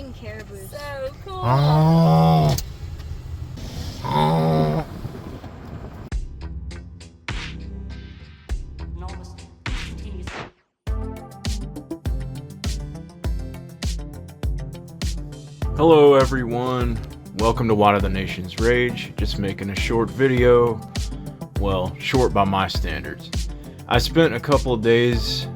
fighting caribou. So cool. Oh. Oh. Hello everyone, welcome to Water the Nation's Rage. Just making a short video, well, short by my standards. I spent a couple of days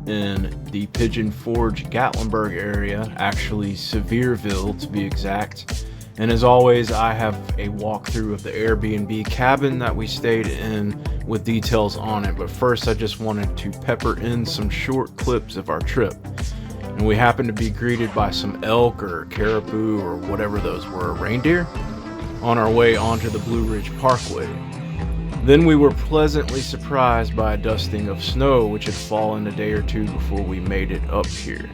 in the Pigeon Forge, Gatlinburg area, actually Sevierville to be exact. And as always, I have a walkthrough of the AirBNB cabin that we stayed in with details on it. But first, I just wanted to pepper in some short clips of our trip. And we happened to be greeted by some elk or caribou or whatever those were, reindeer, on our way onto the Blue Ridge Parkway. Then we were pleasantly surprised by a dusting of snow which had fallen a day or two before we made it up here.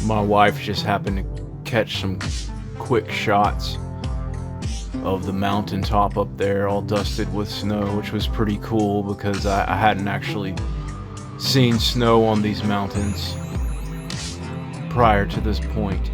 My wife just happened to catch some quick shots of the mountaintop up there all dusted with snow, which was pretty cool because I hadn't actually seen snow on these mountains prior to this point.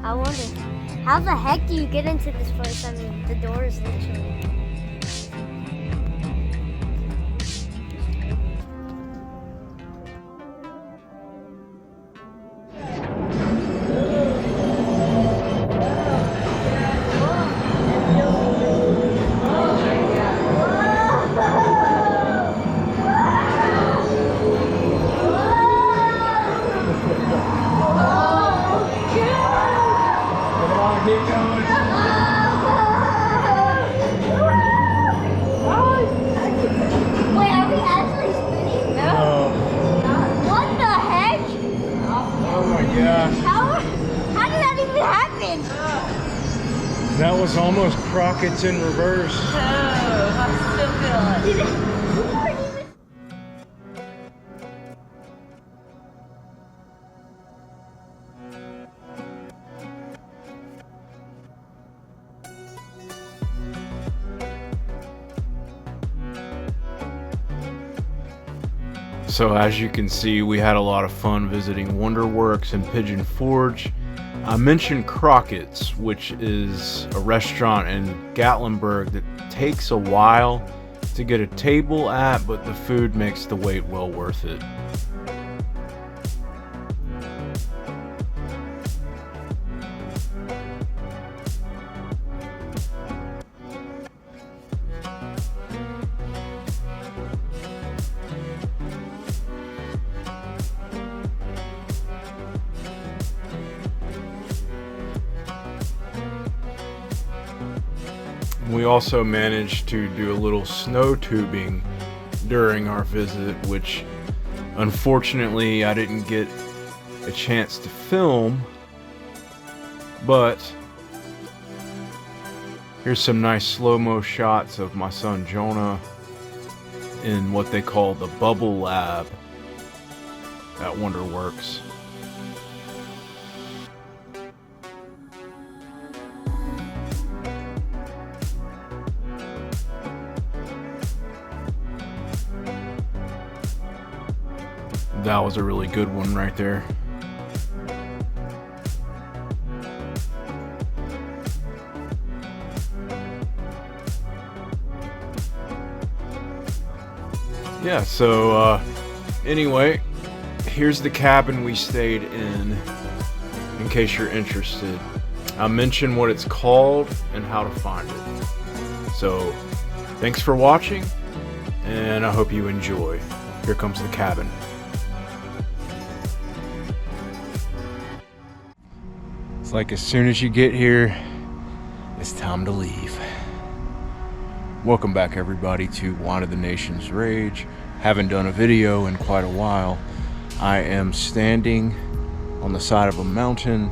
I wonder, how the heck do you get into this place? I mean, the door is literally... Wait, are we actually spinning? No. What the heck? Oh my gosh. How did that even happen? That was almost Crockett's in reverse. Oh, I still feel it. So as you can see, we had a lot of fun visiting Wonderworks and Pigeon Forge. I mentioned Crockett's, which is a restaurant in Gatlinburg that takes a while to get a table at, but the food makes the wait well worth it. We also managed to do a little snow tubing during our visit, which unfortunately I didn't get a chance to film, but here's some nice slow-mo shots of my son Jonah in what they call the Bubble Lab at Wonderworks. That was a really good one right there. Yeah, so anyway, here's the cabin we stayed in case you're interested. I'll mention what it's called and how to find it. So, thanks for watching, and I hope you enjoy. Here comes the cabin. It's like as soon as you get here, it's time to leave. Welcome back everybody to Wine of the Nation's Rage. Haven't done a video in quite a while. I am standing on the side of a mountain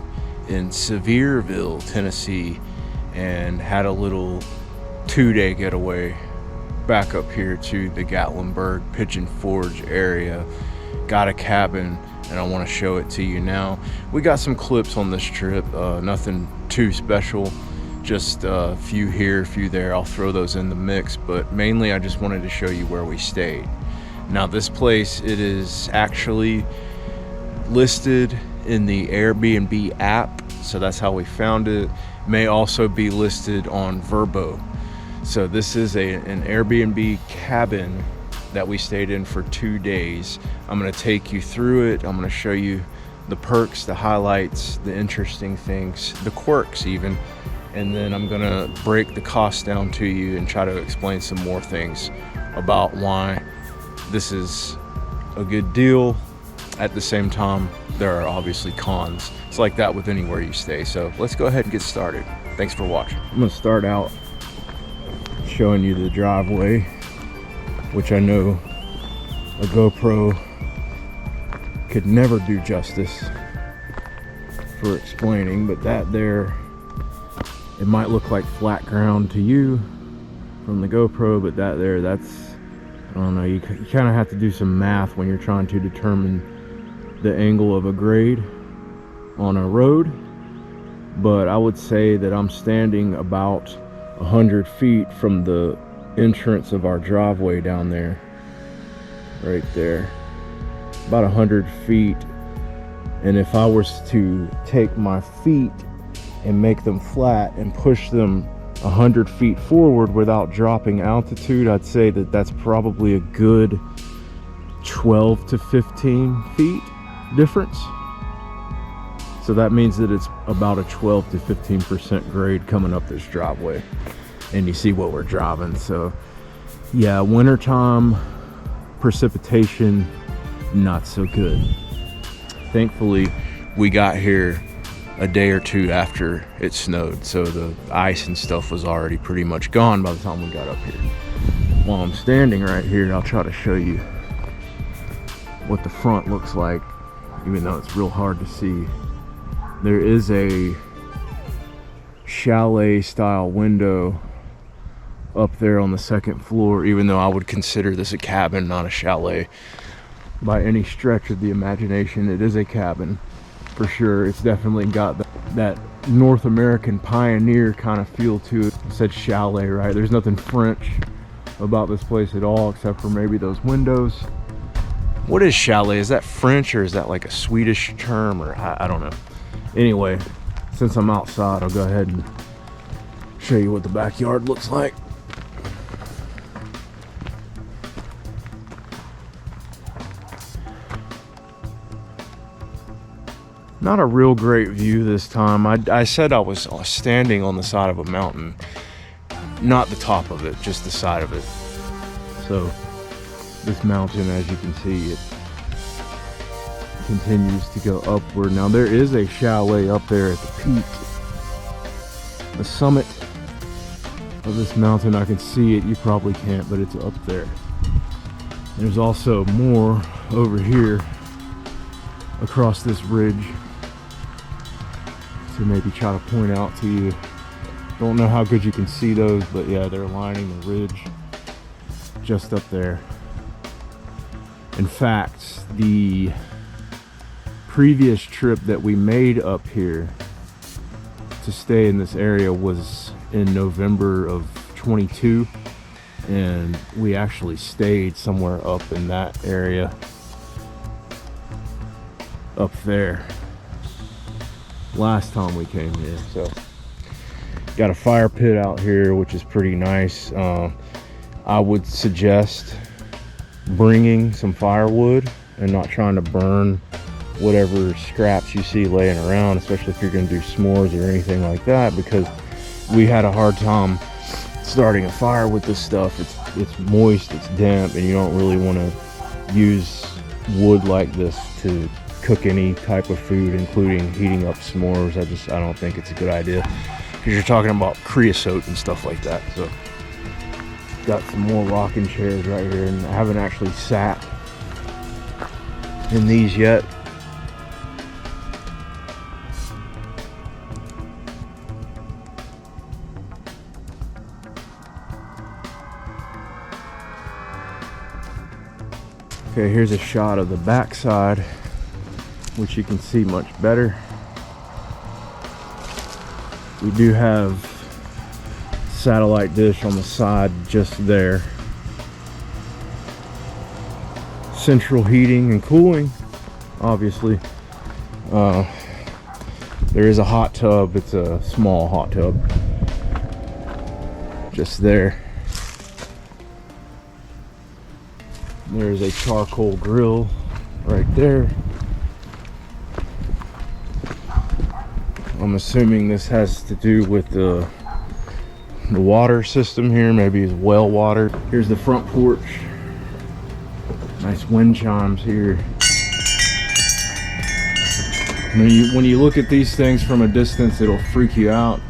in Sevierville, Tennessee, and had a little 2-day getaway back up here to the Gatlinburg Pigeon Forge area. Got a cabin and I want to show it to you now. We got some clips on this trip, nothing too special, just a few here, a few there. I'll throw those in the mix, but mainly I just wanted to show you where we stayed. Now this place, it is actually listed in the AirBNB app, so that's how we found it. May also be listed on Vrbo. So this is an Airbnb cabin that we stayed in for 2 days. I'm gonna take you through it. I'm gonna show you the perks, the highlights, the interesting things, the quirks even, and then I'm gonna break the cost down to you and try to explain some more things about why this is a good deal. At the same time, there are obviously cons. It's like that with anywhere you stay. So let's go ahead and get started. Thanks for watching. I'm gonna start out showing you the driveway, which I know a GoPro could never do justice for explaining, but that there, it might look like flat ground to you from the GoPro, but that there, that's, I don't know, you kind of have to do some math when you're trying to determine the angle of a grade on a road. But I would say that I'm standing about 100 feet from the entrance of our driveway down there, right there, about 100 feet. And if I was to take my feet and make them flat and push them 100 feet forward without dropping altitude, I'd say that that's probably a good 12 to 15 feet difference. So that means that it's about a 12 to 15% grade coming up this driveway, and you see what we're driving. So yeah, wintertime precipitation, not so good. Thankfully we got here a day or two after it snowed, so the ice and stuff was already pretty much gone by the time we got up here. While I'm standing right here, I'll try to show you what the front looks like, even though it's real hard to see. There is a chalet style window up there on the second floor, even though I would consider this a cabin, not a chalet by any stretch of the imagination. It is a cabin for sure. It's definitely got that North American pioneer kind of feel to it. I said chalet, right? There's nothing French about this place at all, except for maybe those windows. What is chalet? Is that French or is that like a Swedish term, or I don't know. Anyway, since I'm outside, I'll go ahead and show you what the backyard looks like. Not a real great view this time. I said I was standing on the side of a mountain, not the top of it, just the side of it. So this mountain, as you can see, it continues to go upward. Now there is a chalet up there at the peak, the summit of this mountain. I can see it, you probably can't, but it's up there. There's also more over here across this ridge to maybe try to point out to you. Don't know how good you can see those, but yeah, they're lining the ridge just up there. In fact, the previous trip that we made up here to stay in this area was in November of 22, and we actually stayed somewhere up in that area up there last time we came here. So got a fire pit out here, which is pretty nice. I would suggest bringing some firewood and not trying to burn whatever scraps you see laying around, especially if you're going to do s'mores or anything like that, because we had a hard time starting a fire with this stuff. It's moist, it's damp, and you don't really want to use wood like this to cook any type of food, including heating up s'mores. I don't think it's a good idea, because you're talking about creosote and stuff like that. So got some more rocking chairs right here, and I haven't actually sat in these yet. Okay, here's a shot of the backside, which you can see much better. We do have satellite dish on the side just there. Central heating and cooling, obviously. There is a hot tub. It's a small hot tub just there. There's a charcoal grill right there. I'm assuming this has to do with the water system here. Maybe it's well water. Here's the front porch. Nice wind chimes here. When you look at these things from a distance, it'll freak you out.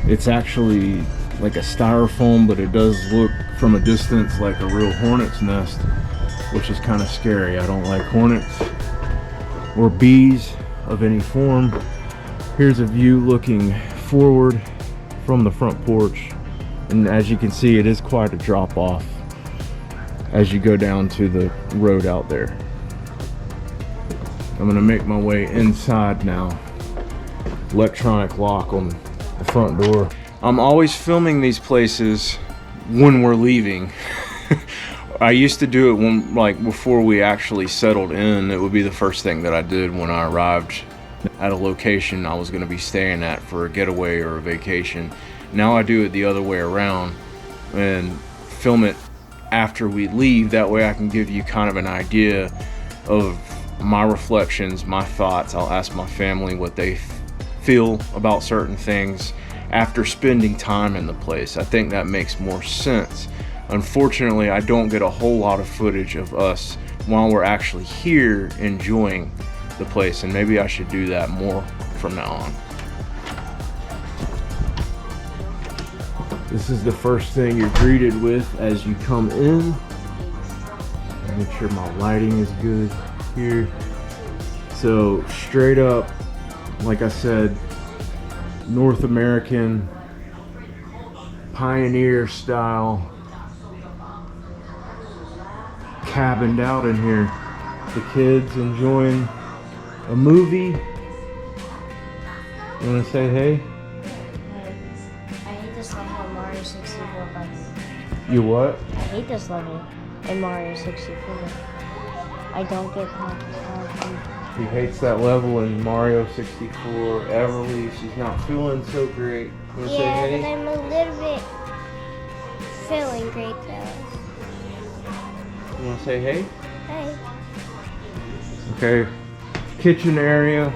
It's actually like a styrofoam, but it does look from a distance like a real hornet's nest, which is kind of scary. I don't like hornets or bees of any form. Here's a view looking forward from the front porch, and as you can see, it is quite a drop off as you go down to the road out there. I'm gonna make my way inside now. Electronic lock on the front door. I'm always filming these places when we're leaving. I used to do it when, like, before we actually settled in. It would be the first thing that I did when I arrived at a location I was going to be staying at for a getaway or a vacation. Now I do it the other way around and film it after we leave. That way I can give you kind of an idea of my reflections, my thoughts. I'll ask my family what they feel about certain things after spending time in the place. I think that makes more sense. Unfortunately, I don't get a whole lot of footage of us while we're actually here enjoying the place, and maybe I should do that more from now on. This is the first thing you're greeted with as you come in. Make sure my lighting is good here. So straight up, like I said, North American pioneer style, cabined out in here. The kids enjoying a movie. You want to say hey? I hate this level in Mario 64, but You what? I hate this level in Mario 64. I don't get past. He hates that level in Mario 64. Everly, she's not feeling so great. You want to say Yeah, hey? but I'm a little bit feeling great though. You want to say hey? Hey. Okay. Kitchen area.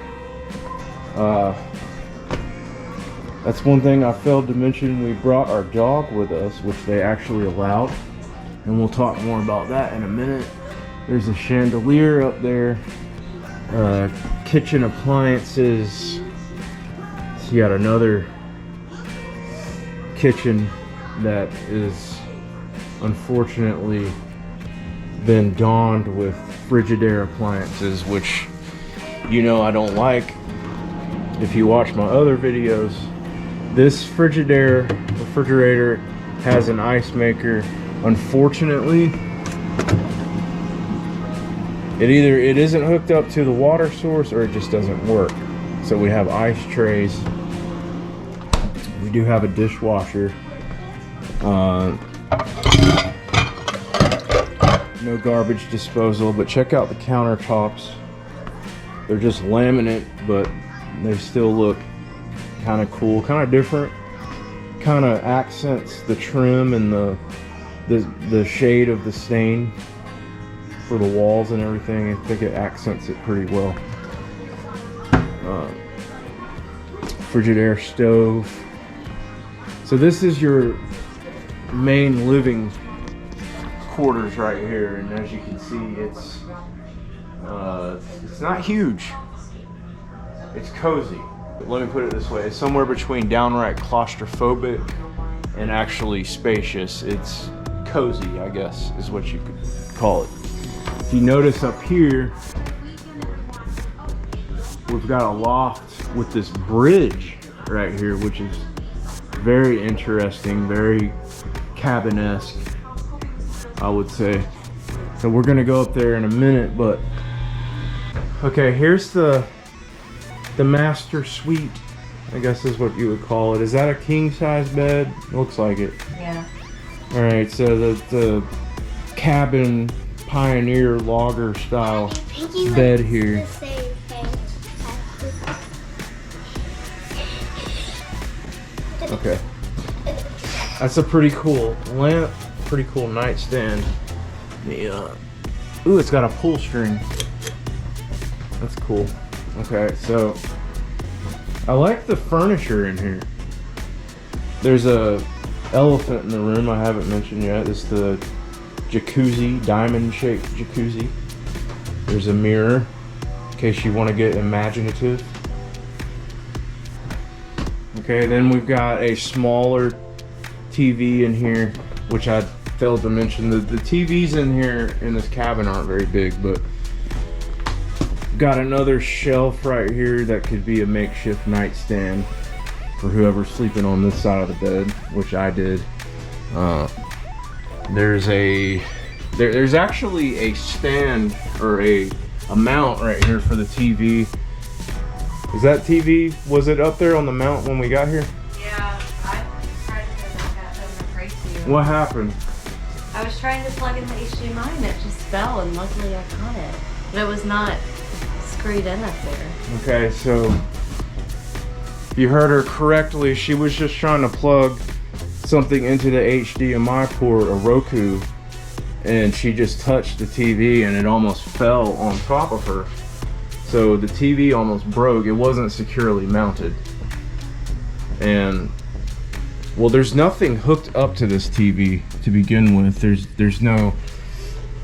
That's one thing I failed to mention. We brought our dog with us, which they actually allowed, and we'll talk more about that in a minute. There's a chandelier up there. Kitchen appliances. So you got another kitchen that is unfortunately been donned with Frigidaire appliances, which you know I don't like. If you watch my other videos, this Frigidaire refrigerator has an ice maker. Unfortunately, it isn't hooked up to the water source, or it just doesn't work. So we have ice trays. We do have a dishwasher. No garbage disposal, but check out the countertops. They're just laminate, but they still look kind of cool, kind of different, kind of accents the trim and the shade of the stain for the walls and everything. I think it accents it pretty well. Frigidaire stove. So this is your main living quarters right here, and as you can see, it's not huge. It's cozy. Let me put it this way: it's somewhere between downright claustrophobic and actually spacious. It's cozy, I guess, is what you could call it. If you notice up here, we've got a loft with this bridge right here, which is very interesting, very cabin-esque, I would say. So we're gonna go up there in a minute, but okay, here's the master suite, I guess is what you would call it. Is that a king size bed? Looks like it. Yeah. All right, so the cabin pioneer logger style bed here. Okay, that's a pretty cool lamp, pretty cool nightstand. Ooh, it's got a pull string. That's cool. Okay, so I like the furniture in here. There's a elephant in the room I haven't mentioned yet. It's the jacuzzi, diamond-shaped jacuzzi. There's a mirror in case you want to get imaginative. Okay, then we've got a smaller TV in here, which I failed to mention. The TVs in here in this cabin aren't very big, but got another shelf right here that could be a makeshift nightstand for whoever's sleeping on this side of the bed, which I did. There's actually a stand or a mount right here for the TV. Is that TV, was it up there on the mount when we got here? Yeah, I tried to go back out and afraid to. What happened? I was trying to plug in the HDMI and it just fell, and luckily I caught it. But it was not screwed in up there. Okay, so if you heard her correctly, she was just trying to plug something into the HDMI port, a Roku, and she just touched the TV and it almost fell on top of her. So the TV almost broke. It wasn't securely mounted. And well, there's nothing hooked up to this TV to begin with. There's no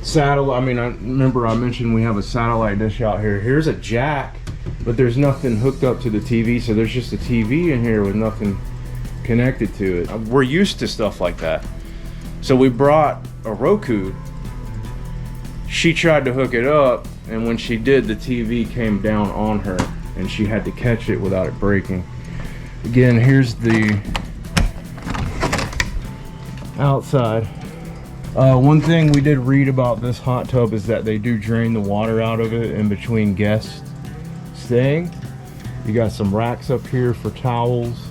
satellite. I mean, I remember I mentioned we have a satellite dish out here. Here's a jack, but there's nothing hooked up to the TV. So there's just a TV in here with nothing connected to it. We're used to stuff like that. So we brought a Roku. She tried to hook it up, and when she did, the TV came down on her and she had to catch it without it breaking. Again, here's the outside. One thing we did read about this hot tub is that they do drain the water out of it in between guests staying. You got some racks up here for towels.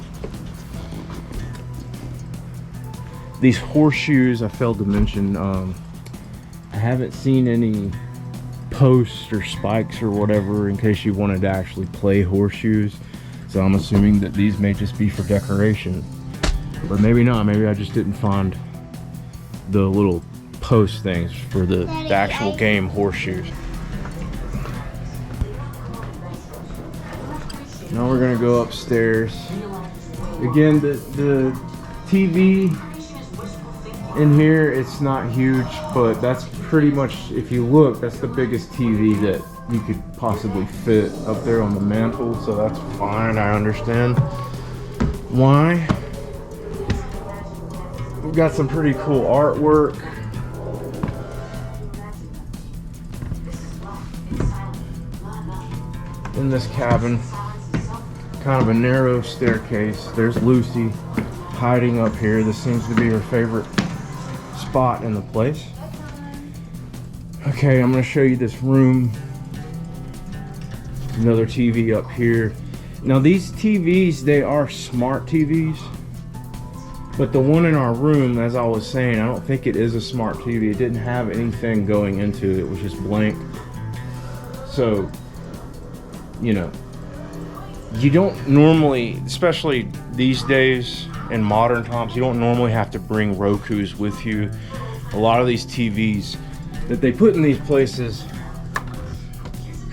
These horseshoes, I failed to mention, I haven't seen any posts or spikes or whatever in case you wanted to actually play horseshoes. So I'm assuming that these may just be for decoration. But maybe not, maybe I just didn't find the little post things for the actual game horseshoes. Now we're gonna go upstairs. Again, the TV in here, it's not huge, but that's pretty much, if you look, that's the biggest TV that you could possibly fit up there on the mantle, so that's fine. I understand why. We've got some pretty cool artwork. In this cabin, kind of a narrow staircase. There's Lucy hiding up here. This seems to be her favorite spot in the place. Okay, I'm going to show you this room. Another TV up here. Now these TVs, they are smart TVs, but the one in our room, as I was saying, I don't think it is a smart TV. It didn't have anything going into it. It was just blank. So, you know, you don't normally, especially these days in modern times, you don't normally have to bring Rokus with you. A lot of these TVs that they put in these places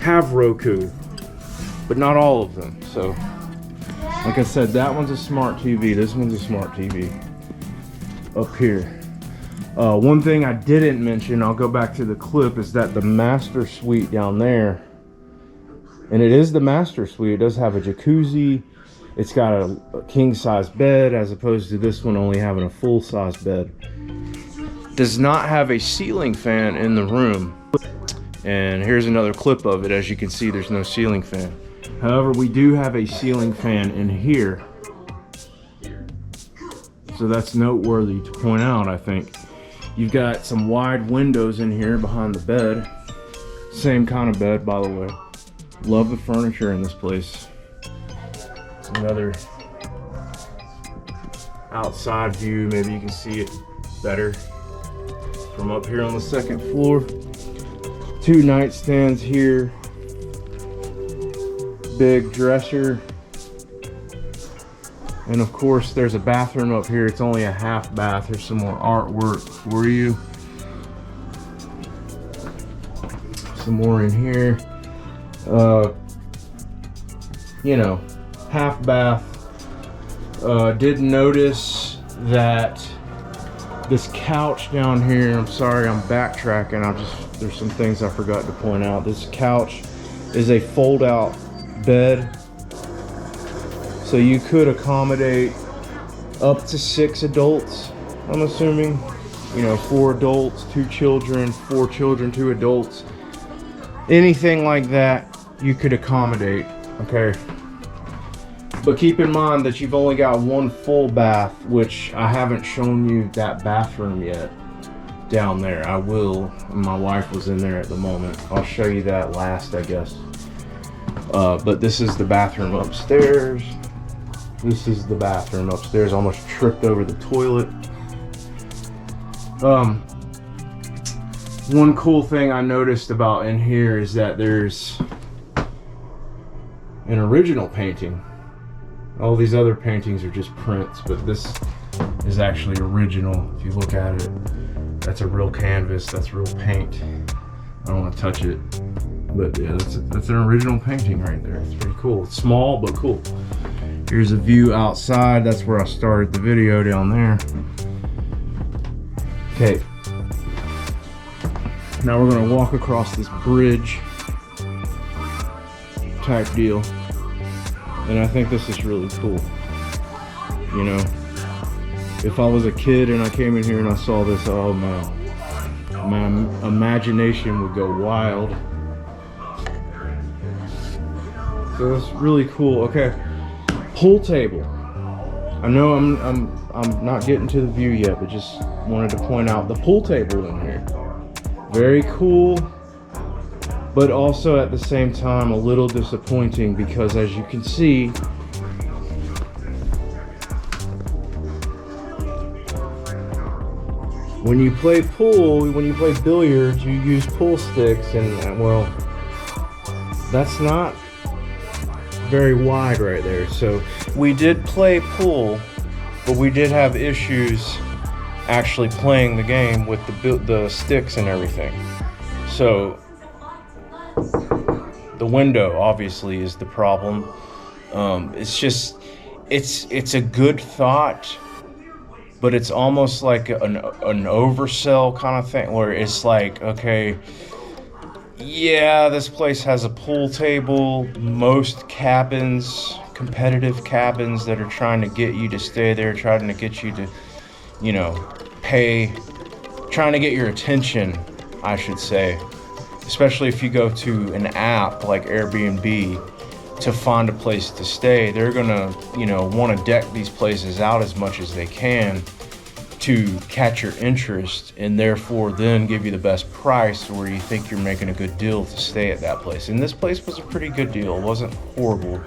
have Roku, but not all of them. So, like I said, that one's a smart TV. This one's a smart TV up here. One thing I didn't mention, I'll go back to the clip, is that the master suite down there, and it is the master suite, it does have a jacuzzi. It's got a king-size bed as opposed to this one only having a full-size bed. Does not have a ceiling fan in the room. And here's another clip of it. As you can see, there's no ceiling fan. However, we do have a ceiling fan in here. So that's noteworthy to point out, I think. You've got some wide windows in here behind the bed. Same kind of bed, by the way. Love the furniture in this place. Another outside view. Maybe you can see it better from up here on the second floor. 2 nightstands here. Big dresser. And of course there's a bathroom up here. It's only a half bath. There's some more artwork for you. Some more in here. You know, half bath. Did notice that this couch down here, I'm sorry, I'm backtracking. There's some things I forgot to point out. This couch is a fold out bed. So you could accommodate up to 6 adults, I'm assuming. You know, 4 adults, 2 children, 4 children, 2 adults. Anything like that, you could accommodate, okay? But keep in mind that you've only got 1 full bath, which I haven't shown you that bathroom yet down there. I will. My wife was in there at the moment. I'll show you that last, I guess. But this is the bathroom upstairs. This is the bathroom upstairs. Almost tripped over the toilet. One cool thing I noticed about in here is that there's an original painting. All these other paintings are just prints, but this is actually original. If you look at it, that's a real canvas, that's real paint. I don't want to touch it, but yeah, that's an original painting right there. It's pretty cool. It's small, but cool. Here's a view outside. That's where I started the video, down there. Okay. Now we're gonna walk across this bridge type deal. And I think this is really cool. You know, if I was a kid and I came in here and I saw this, oh man, my imagination would go wild. So it's really cool. Okay, pool table. I know I'm not getting to the view yet, but just wanted to point out the pool table in here. Very cool. But also at the same time a little disappointing, because as you can see, when you play pool, when you play billiards, you use pool sticks, and well, that's not very wide right there. So we did play pool, but we did have issues actually playing the game with the sticks and everything. So the window obviously is the problem. It's just, it's a good thought, but it's almost like an oversell kind of thing, where it's like, okay, yeah, this place has a pool table. Most cabins, competitive cabins that are trying to get you to stay there, trying to get you to, you know, pay, trying to get your attention, I should say. Especially if you go to an app like AirBNB to find a place to stay, they're gonna, you know, want to deck these places out as much as they can to catch your interest, and therefore then give you the best price where you think you're making a good deal to stay at that place. And this place was a pretty good deal. It wasn't horrible.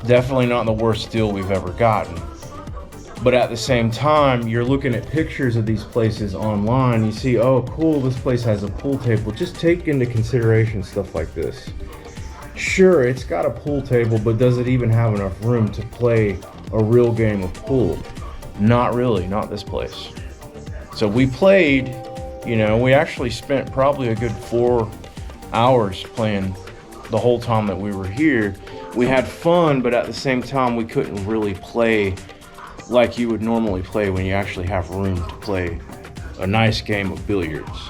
Definitely not the worst deal we've ever gotten. But at the same time, you're looking at pictures of these places online. You see, oh, cool, this place has a pool table. Just take into consideration stuff like this. Sure, it's got a pool table, but does it even have enough room to play a real game of pool? Not really, not this place. So we played, you know, we actually spent probably a good 4 hours playing the whole time that we were here. We had fun, but at the same time, we couldn't really play like you would normally play when you actually have room to play a nice game of billiards.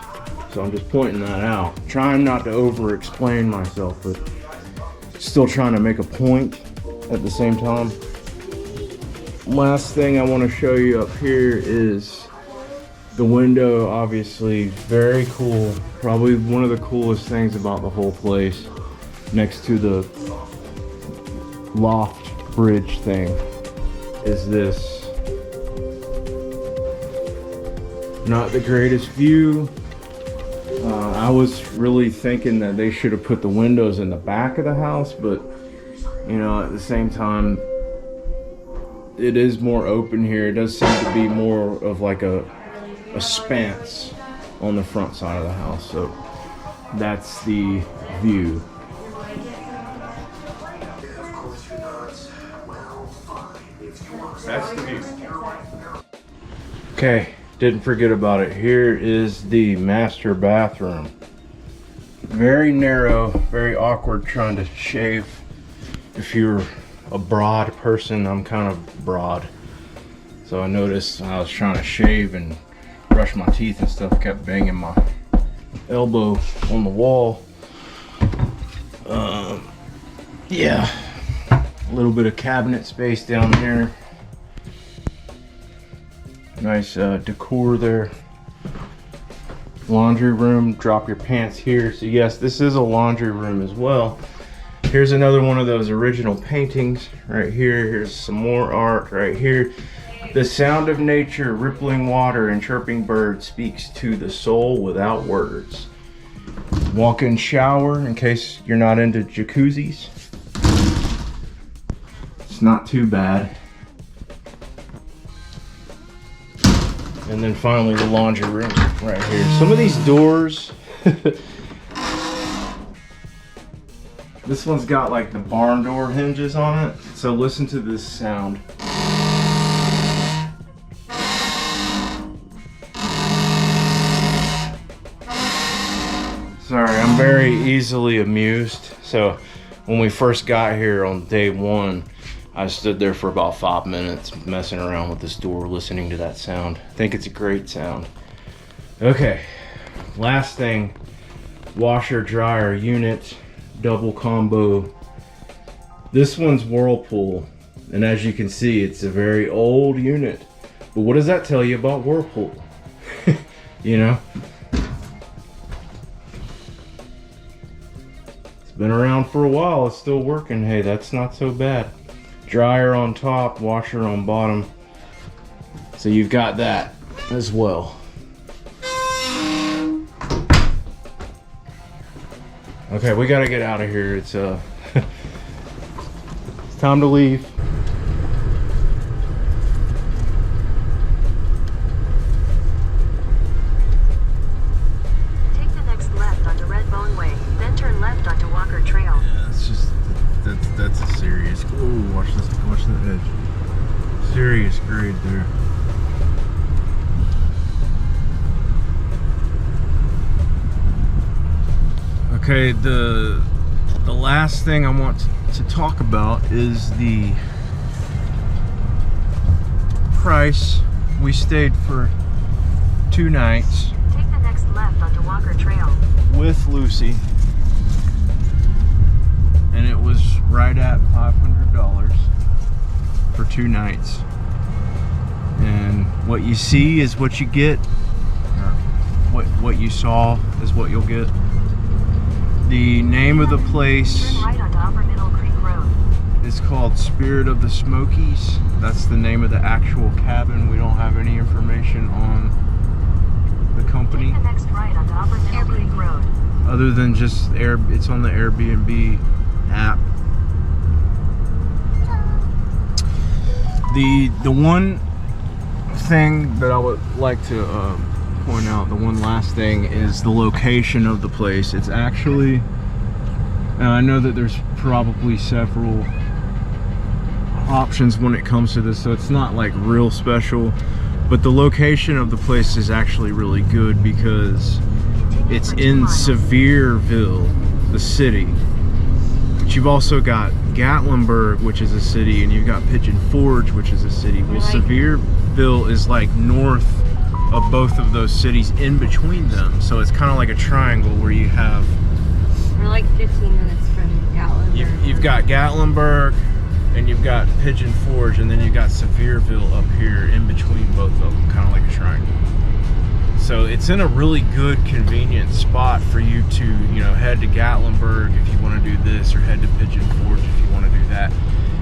So I'm just pointing that out. Trying not to over explain myself, but still trying to make a point at the same time. Last thing I want to show you up here is the window. Obviously very cool, probably one of the coolest things about the whole place, next to the loft bridge thing, is this. Not the greatest view. I was really thinking that they should have put the windows in the back of the house, but you know, at the same time, it is more open here. It does seem to be more of like a spanse on the front side of the house. So that's the view. That's the view. Okay, didn't forget about it. Here is the master bathroom. Very narrow, very awkward trying to shave. If you're a broad person, I'm kind of broad. So I noticed I was trying to shave and brush my teeth and stuff, kept banging my elbow on the wall. Yeah, a little bit of cabinet space down there. Nice decor there. Laundry room, drop your pants here. So yes, this is a laundry room as well. Here's another one of those original paintings right here. Here's some more art right here. The sound of nature, rippling water and chirping birds speaks to the soul without words. Walk-in shower, in case you're not into jacuzzis. It's not too bad. And then finally the laundry room right here. Some of these doors, this one's got like the barn door hinges on it. So listen to this sound. Sorry, I'm very easily amused. So when we first got here on day one, I stood there for about 5 minutes messing around with this door, listening to that sound. I think it's a great sound. Okay, last thing, washer dryer unit, double combo. This one's Whirlpool, and as you can see, it's a very old unit. But what does that tell you about Whirlpool? You know? It's been around for a while, it's still working. Hey, that's not so bad. Dryer on top, washer on bottom. So you've got that as well. Okay, we gotta get out of here. It's it's time to leave. Take the next left onto Red Bone Way, then turn left onto Walker Trail. Yeah, it's just that's a serious. Ooh, watch this, watch the edge. Serious grade there. Okay, the last thing I want to talk about is the price. We stayed for 2 nights. Take the next left onto Walker Trail. With Lucy, and it was right at $500 for 2 nights. And what you see is what you get, or what you saw is what you'll get. The name of the place Turn right onto Upper Middle Creek Road. is called Spirit of the Smokies. That's the name of the actual cabin. We don't have any information on the company Take the next right onto Upper Middle Creek Road. other than just it's on the AirBNB app. The one thing that I would like to point out, the one last thing, is the location of the place. It's actually, I know that there's probably several options when it comes to this, so it's not like real special, but the location of the place is actually really good because it's in Sevierville, the city. But you've also got Gatlinburg, which is a city, and you've got Pigeon Forge, which is a city. Well, Sevierville is like north of both of those cities, in between them. So it's kind of like a triangle where you have... We're like 15 minutes from Gatlinburg. You've got Gatlinburg, and you've got Pigeon Forge, and then you've got Sevierville up here in between both of them, kind of like a triangle. So it's in a really good, convenient spot for you to, you know, head to Gatlinburg if you want to do this, or head to Pigeon Forge if you want to do that.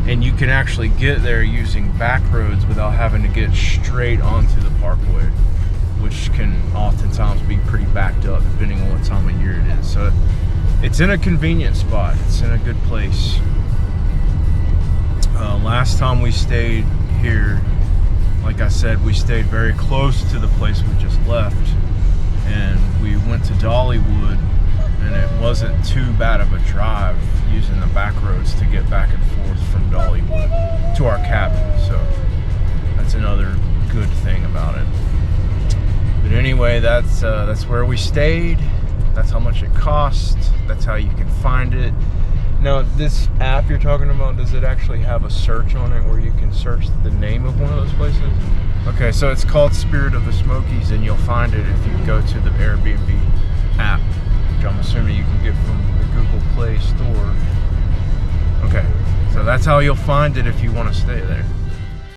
And you can actually get there using back roads without having to get straight onto the parkway, which can oftentimes be pretty backed up depending on what time of year it is. So it's in a convenient spot. It's in a good place. Last time we stayed here, like I said, we stayed very close to the place we just left, and we went to Dollywood, and it wasn't too bad of a drive using the back roads to get back and forth from Dollywood to our cabin. So that's another good thing about it. But anyway, that's where we stayed. That's how much it cost. That's how you can find it. Now, this app you're talking about, does it actually have a search on it where you can search the name of one of those places? Okay, so it's called Spirit of the Smokies, and you'll find it if you go to the AirBNB app, which I'm assuming you can get from the Google Play Store. Okay, so that's how you'll find it if you want to stay there.